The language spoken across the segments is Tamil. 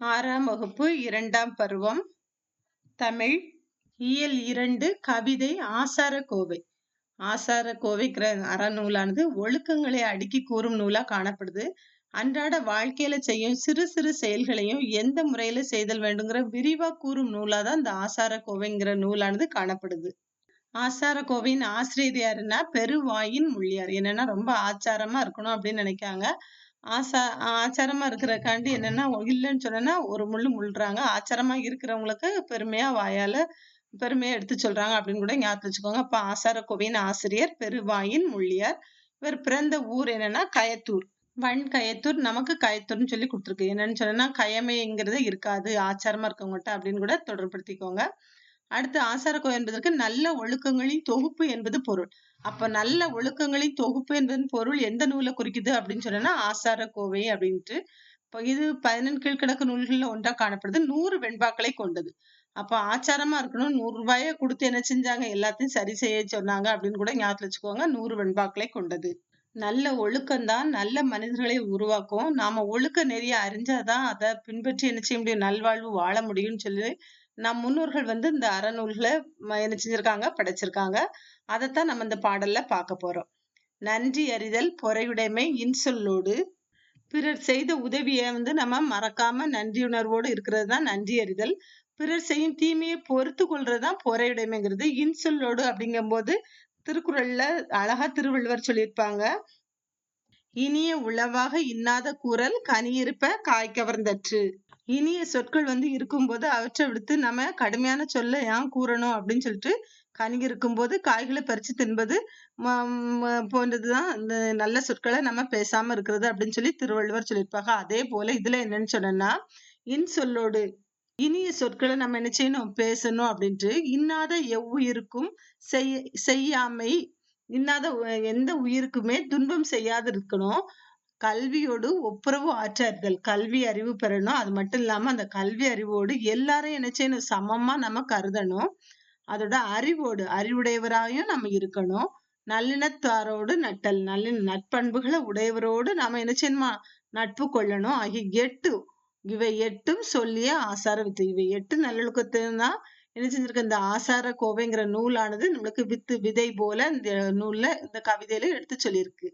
6ஆம் வகுப்பு 2ஆம் பருவம் தமிழ் இயல் 2 கவிதை ஆசாரக்கோவை. ஆசாரக்கோவைங்கிற அறநூலானது ஒழுக்கங்களை அடுக்கி கூறும் நூலா காணப்படுது. அன்றாட வாழ்க்கையில செய்யும் சிறு சிறு செயல்களையும் எந்த முறையில செய்தல் வேண்டுங்கிற விரிவா கூறும் நூலாதான் இந்த ஆசாரக்கோவைங்கிற நூலானது காணப்படுது. ஆசாரக்கோவையின் ஆசிரியர் யாருன்னா பெருவாயின் முள்ளியார். என்னன்னா ரொம்ப ஆச்சாரமா இருக்கணும் அப்படின்னு நினைக்காங்க. ஆசா ஆச்சாரமா இருக்கிறக்காண்டி என்னன்னா இல்லைன்னு சொன்னா ஒரு முள்ளு முள்றாங்க. ஆச்சாரமா இருக்கிறவங்களுக்கு பெருமையா வாயால பெருமையா எடுத்து சொல்றாங்க அப்படின்னு கூட ஞாபகம் வச்சுக்கோங்க. அப்ப ஆசாரக்கோவையின் ஆசிரியர் பெருவாயின் முள்ளியார். இவர் பிறந்த ஊர் என்னன்னா கயத்தூர். கயத்தூர் நமக்கு கயத்தூர்ன்னு சொல்லி கொடுத்துருக்கு. என்னன்னு சொன்னா கயமைங்கிறது இருக்காது ஆச்சாரமா இருக்கவங்ககிட்ட அப்படின்னு கூட தொடர்படுத்திக்கோங்க. அடுத்து ஆசாரக்கோவை என்பதற்கு நல்ல ஒழுக்கங்களின் தொகுப்பு என்பது பொருள். அப்ப நல்ல ஒழுக்கங்களின் தொகுப்பு என்பதன் பொருள் எந்த நூலை குறிக்குது அப்படின்னு சொன்னா ஆசாரக்கோவை அப்படின்ட்டு. இப்ப இது 11 கீழ்க்கணக்கு நூல்கள்ல ஒன்றா காணப்படுது. 100 வெண்பாக்களை கொண்டது. அப்ப ஆச்சாரமா இருக்கணும். 100 ரூபாய கொடுத்து என்ன செஞ்சாங்க எல்லாத்தையும் சரி செய்ய சொன்னாங்க அப்படின்னு கூட ஞாபகத்துல வச்சுக்கோங்க. 100 வெண்பாக்களை கொண்டது. நல்ல ஒழுக்கம் தான் நல்ல மனிதர்களை உருவாக்கும். நாம ஒழுக்க நெறிய அறிஞ்சாதான் அதை பின்பற்றி என்ன செய்ய முடியும் நல்வாழ்வு வாழ முடியும்னு சொல்லி நம் முன்னோர்கள் இந்த அறநூல்களை என்ன செஞ்சிருக்காங்க படைச்சிருக்காங்க. அதைத்தான் நம்ம இந்த பாடல்ல பார்க்க போறோம். நன்றி அறிதல் பொறையுடைமை இன்சொல்லோடு பிறர் செய்த உதவியை நம்ம மறக்காம நன்றியுணர்வோடு இருக்கிறது தான் நன்றி அறிதல். பிறர் செய்யும் தீமையை பொறுத்து கொள்றதுதான் பொறையுடைமைங்கிறது. இன்சொல்லோடு அப்படிங்கும்போது திருக்குறள்ல அழகா திருவள்ளுவர் சொல்லியிருப்பாங்க. இனிய உளவாக இன்னாத கூறல் கனியிருப்ப காய் கவர்ந்தற்று. இனிய சொற்கள் இருக்கும்போது அவற்றை விடுத்து நம்ம கடுமையான சொல்ல ஏன் கூறணும் அப்படின்னு சொல்லிட்டு கனி இருக்கும்போது காய்களை பறிச்சு தின்பது போன்றதுதான் இந்த நல்ல சொற்களை நம்ம பேசாம இருக்கிறது அப்படின்னு சொல்லி திருவள்ளுவர் சொல்லியிருப்பாங்க. அதே போல இதுல என்னன்னு சொன்னா இன்சொல்லோடு இனிய சொற்களை நம்ம என்ன செய்யணும் பேசணும் அப்படின்ட்டு இன்னாத எவ்வுயிருக்கும் செய்யாமை இன்னாத எந்த உயிருக்குமே துன்பம் செய்யாது இருக்கணும். கல்வியோடு ஒப்புரவு ஆற்றறிதல் கல்வி அறிவு பெறணும். அது மட்டும் இல்லாம அந்த கல்வி அறிவோடு எல்லாரையும் என்ன செய்யணும் சமமா நம்ம கருதணும். அதோட அறிவுடையவராயும் நம்ம இருக்கணும். நல்லினத்தாரோடு நட்டல் நட்பண்புகளை உடையவரோடு நாம என்ன செய்யணுமா நட்பு கொள்ளணும். ஆகிய 8 இவை 8ம் சொல்லிய ஆசார வித்து. இவை 8 நல்லொழுக்கத்தையும் தான் என்ன செஞ்சிருக்கு இந்த ஆசார கோவைங்கிற நூலானது நம்மளுக்கு வித்து விதை போல இந்த நூல்ல இந்த கவிதையில எடுத்து சொல்லியிருக்கு.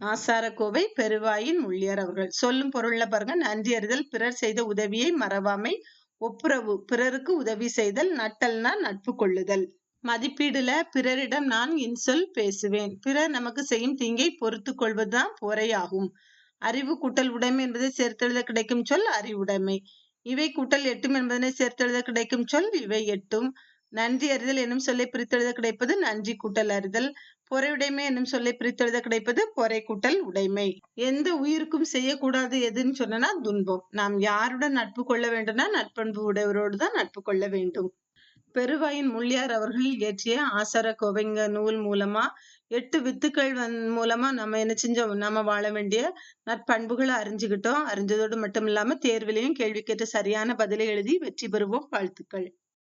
ஆசாரக்கோவை பெருவாயின் முள்ளியார் அவர்கள். சொல்லும் பொருள்ல பாருங்க. நன்றி அறிதல் பிறர் செய்த உதவியை மறவாமை ஒப்புரவு பிறருக்கு உதவி செய்தல் நட்டல்னா நட்பு கொள்ளுதல். மதிப்பீடுல பிறரிடம் நான் இன்சொல் பேசுவேன். பிறர் நமக்கு செய்யும் தீங்கை பொறுத்து கொள்வதுதான் பொறையாகும். அறிவு கூட்டல் உடைமை என்பதை சேர்த்தெழுத கிடைக்கும் சொல் அறிவுடைமை. இவை கூட்டல் எட்டும் என்பதனை சேர்த்தெழுத கிடைக்கும் சொல் இவை எட்டும். நன்றி அறிதல் என்னும் சொல்லை பிரித்தெழுத கிடைப்பது நன்றி கூட்டல் அறிதல். பொறையுடைமை என்னும் சொல்லை பிரித்தெழுத கிடைப்பது பொறை கூட்டல் உடைமை. எந்த உயிருக்கும் செய்யக்கூடாது எதுன்னு சொன்னா துன்பம். நாம் யாருடன் நட்பு கொள்ள வேண்டும்னா நட்பண்பு உடையவரோடு தான் நட்பு கொள்ள வேண்டும். பெருவாயின் முள்ளியார் அவர்கள் இயற்றிய ஆசாரக்கோவைங்க நூல் மூலமா 8 வித்துக்கள் மூலமா நம்ம என்ன செஞ்சோம் நம்ம வாழ வேண்டிய நற்பண்புகளை அறிஞ்சுக்கிட்டோம். அறிஞ்சதோடு மட்டும் இல்லாம தேர்விலையும் கேள்வி கேட்டு சரியான பதிலை எழுதி வெற்றி பெறுவோம். வாழ்த்துக்கள்.